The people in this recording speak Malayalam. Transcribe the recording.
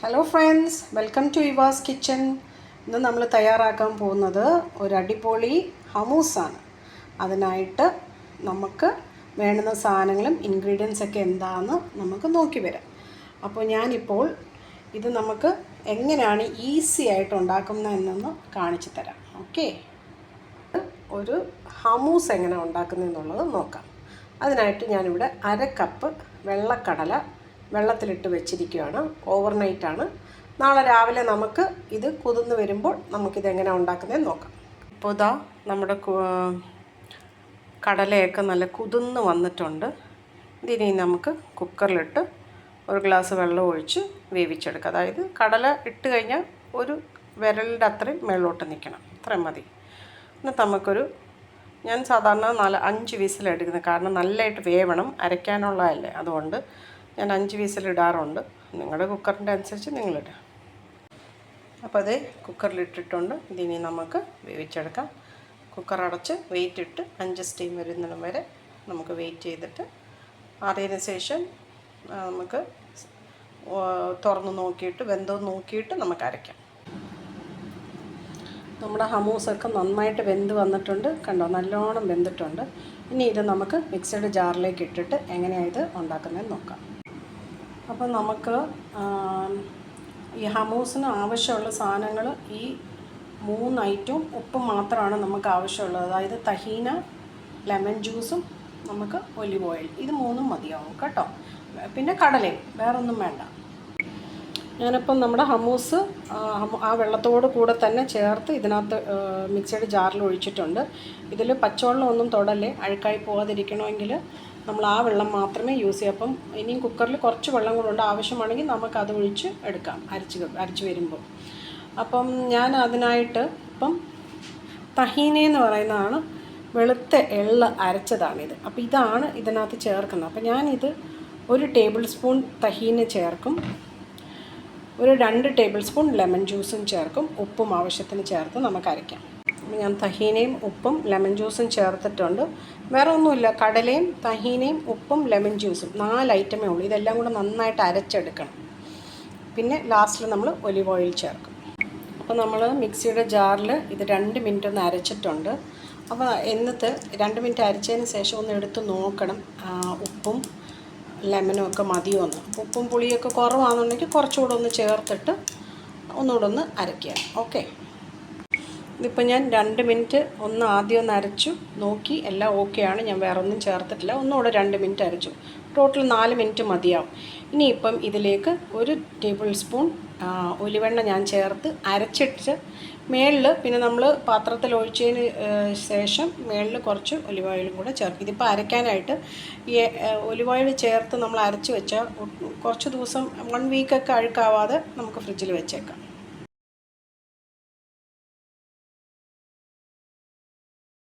Hello friends, welcome to Eva's kitchen. ഇന്ന് നമ്മൾ തയ്യാറാക്കാൻ പോകുന്നത് ഒരു അടിപൊളി ഹമൂസാണ്. അതിനായിട്ട് നമുക്ക് വേണ്ടുന്ന സാധനങ്ങളും ഇൻഗ്രീഡിയൻസ് ഒക്കെ എന്താണെന്ന് നമുക്ക് നോക്കി വരാം. അപ്പോൾ ഞാനിപ്പോൾ ഇത് നമുക്ക് എങ്ങനെയാണ് ഈസി ആയിട്ട് ഉണ്ടാക്കുന്നതെന്നൊന്ന് കാണിച്ചു തരാം. ഓക്കെ, ഒരു ഹമൂസ് എങ്ങനെ ഉണ്ടാക്കുന്നതെന്നുള്ളത് നോക്കാം. അതിനായിട്ട് ഞാനിവിടെ 1/2 കപ്പ് വെള്ളക്കടല വെള്ളത്തിലിട്ട് വെച്ചിരിക്കുകയാണ്. ഓവർനൈറ്റാണ്. നാളെ രാവിലെ നമുക്ക് ഇത് കുതിർന്ന് വരുമ്പോൾ നമുക്കിതെങ്ങനെ ഉണ്ടാക്കുന്നതെന്ന് നോക്കാം. ഇപ്പോൾ ഇതാ നമ്മുടെ കടലയൊക്കെ നല്ല കുതിർന്ന് വന്നിട്ടുണ്ട്. ഇതിനി നമുക്ക് കുക്കറിലിട്ട് ഒരു ഗ്ലാസ് വെള്ളം ഒഴിച്ച് വേവിച്ചെടുക്കുക. അതായത് കടല ഇട്ട് കഴിഞ്ഞാൽ ഒരു വിരലിൻ്റെ അത്രയും മേളിലോട്ട് നിൽക്കണം, അത്രയും മതി. എന്നിട്ട് നമുക്കൊരു ഞാൻ സാധാരണ 4-5 വിസിലെടുക്കുന്നത്, കാരണം നല്ലതായിട്ട് വേവണം, അരയ്ക്കാനുള്ളതല്ലേ, അതുകൊണ്ട് ഞാൻ 5 വിസിലിടാറുണ്ട്. നിങ്ങളുടെ കുക്കറിൻ്റെ അനുസരിച്ച് നിങ്ങളിടുക. അപ്പോൾ അത് കുക്കറിലിട്ടിട്ടുണ്ട്. ഇതിനി നമുക്ക് വേവിച്ചെടുക്കാം. കുക്കർ അടച്ച് വെയിറ്റ് ഇട്ട് 5 സ്റ്റീം വരുന്നിടം വരെ നമുക്ക് വെയിറ്റ് ചെയ്തിട്ട് ആറിയതിന് ശേഷം നമുക്ക് തുറന്ന് നോക്കിയിട്ട് വെന്തോ നോക്കിയിട്ട് നമുക്ക് അരയ്ക്കാം. നമ്മുടെ ഹമൂസൊക്കെ നന്നായിട്ട് വെന്ത് വന്നിട്ടുണ്ട്. കണ്ടോ, നല്ലോണം വെന്തിട്ടുണ്ട്. ഇനി ഇത് നമുക്ക് മിക്സഡ് ജാറിലേക്ക് ഇട്ടിട്ട് എങ്ങനെയാണ് ഇത് ഉണ്ടാക്കുന്നതെന്ന് നോക്കാം. അപ്പോൾ നമുക്ക് ഈ ഹമൂസിന് ആവശ്യമുള്ള സാധനങ്ങൾ ഈ 3 ഐറ്റവും ഉപ്പും മാത്രമാണ് നമുക്ക് ആവശ്യമുള്ളത്. അതായത് തഹീന, ലെമൺ ജ്യൂസും നമുക്ക് ഒലിവ് ഓയിൽ, ഇത് 3 മതിയാവും കേട്ടോ. പിന്നെ കടലയും, വേറൊന്നും വേണ്ട. ഞാനിപ്പം നമ്മുടെ ഹമൂസ് ആ വെള്ളത്തോട് കൂടെ തന്നെ ചേർത്ത് ഇതിനകത്ത് മിക്സഡ് ജാറിൽ ഒഴിച്ചിട്ടുണ്ട്. ഇതിൽ പച്ചവെള്ളം ഒന്നും തൊടല്ലേ, അഴുക്കായി പോകാതിരിക്കണമെങ്കിൽ നമ്മൾ ആ വെള്ളം മാത്രമേ യൂസ് ചെയ്യൂ. അപ്പം ഇനിയും കുക്കറിൽ കുറച്ച് വെള്ളം കൂടെ ഉണ്ട്, ആവശ്യമാണെങ്കിൽ നമുക്കത് ഒഴിച്ച് എടുക്കാം അരച്ച് വരുമ്പോൾ. അപ്പം ഞാൻ അതിനായിട്ട് ഇപ്പം തഹീനയെന്ന് പറയുന്നതാണ്, വെളുത്ത എള്ള് അരച്ചതാണിത്. അപ്പോൾ ഇതാണ് ഇതിനകത്ത് ചേർക്കുന്നത്. അപ്പോൾ ഞാനിത് 1 ടേബിൾ സ്പൂൺ തഹീന ചേർക്കും, ഒരു 2 ടേബിൾ സ്പൂൺ ലെമൺ ജ്യൂസും ചേർക്കും, ഉപ്പും ആവശ്യത്തിന് ചേർത്ത് നമുക്ക് അരയ്ക്കാം. ഞാൻ തഹീനയും ഉപ്പും ലെമൺ ജ്യൂസും ചേർത്തിട്ടുണ്ട്. വേറെ ഒന്നുമില്ല, കടലയും തഹീനയും ഉപ്പും ലെമൺ ജ്യൂസും 4 ഐറ്റമേ ഉള്ളൂ. ഇതെല്ലാം കൂടെ നന്നായിട്ട് അരച്ചെടുക്കണം. പിന്നെ ലാസ്റ്റിൽ നമ്മൾ ഒലിവ് ഓയിൽ ചേർക്കും. അപ്പോൾ നമ്മൾ മിക്സിയുടെ ജാറിൽ ഇത് 2 മിനിറ്റ് ഒന്ന് അരച്ചിട്ടുണ്ട്. അപ്പോൾ എന്നിട്ട് 2 മിനിറ്റ് അരച്ചതിന് ശേഷം ഒന്ന് എടുത്ത് നോക്കണം ഉപ്പും ലെമനും ഒക്കെ മതിയോ എന്ന്. ഉപ്പും പുളിയൊക്കെ കുറവാണെന്നുണ്ടെങ്കിൽ കുറച്ചുകൂടെ ഒന്ന് ചേർത്തിട്ട് ഒന്നുകൂടെ ഒന്ന് അരയ്ക്കുക. ഓക്കെ, ഇതിപ്പോൾ ഞാൻ 2 മിനിറ്റ് ആദ്യം ഒന്ന് അരച്ചു നോക്കി, എല്ലാം ഓക്കെയാണ്. ഞാൻ വേറെ ഒന്നും ചേർത്തിട്ടില്ല. ഒന്നുകൂടെ 2 മിനിറ്റ് അരച്ചു. ടോട്ടൽ 4 മിനിറ്റ് മതിയാവും. ഇനിയിപ്പം ഇതിലേക്ക് 1 ടേബിൾ സ്പൂൺ ഒലിവെണ്ണ ഞാൻ ചേർത്ത് അരച്ചിട്ട് മേളിൽ, പിന്നെ നമ്മൾ പാത്രത്തിൽ ഒഴിച്ചതിന് ശേഷം മേളിൽ കുറച്ച് ഒലിവ് ഓയിലും കൂടെ ചേർക്കും. ഇതിപ്പോൾ അരയ്ക്കാനായിട്ട് ഈ ഒലിവ് ഓയിൽ ചേർത്ത് നമ്മൾ അരച്ച് വെച്ചാൽ കുറച്ച് ദിവസം 1 വീക്കൊക്കെ അഴുക്കാവാതെ നമുക്ക് ഫ്രിഡ്ജിൽ വെച്ചേക്കാം.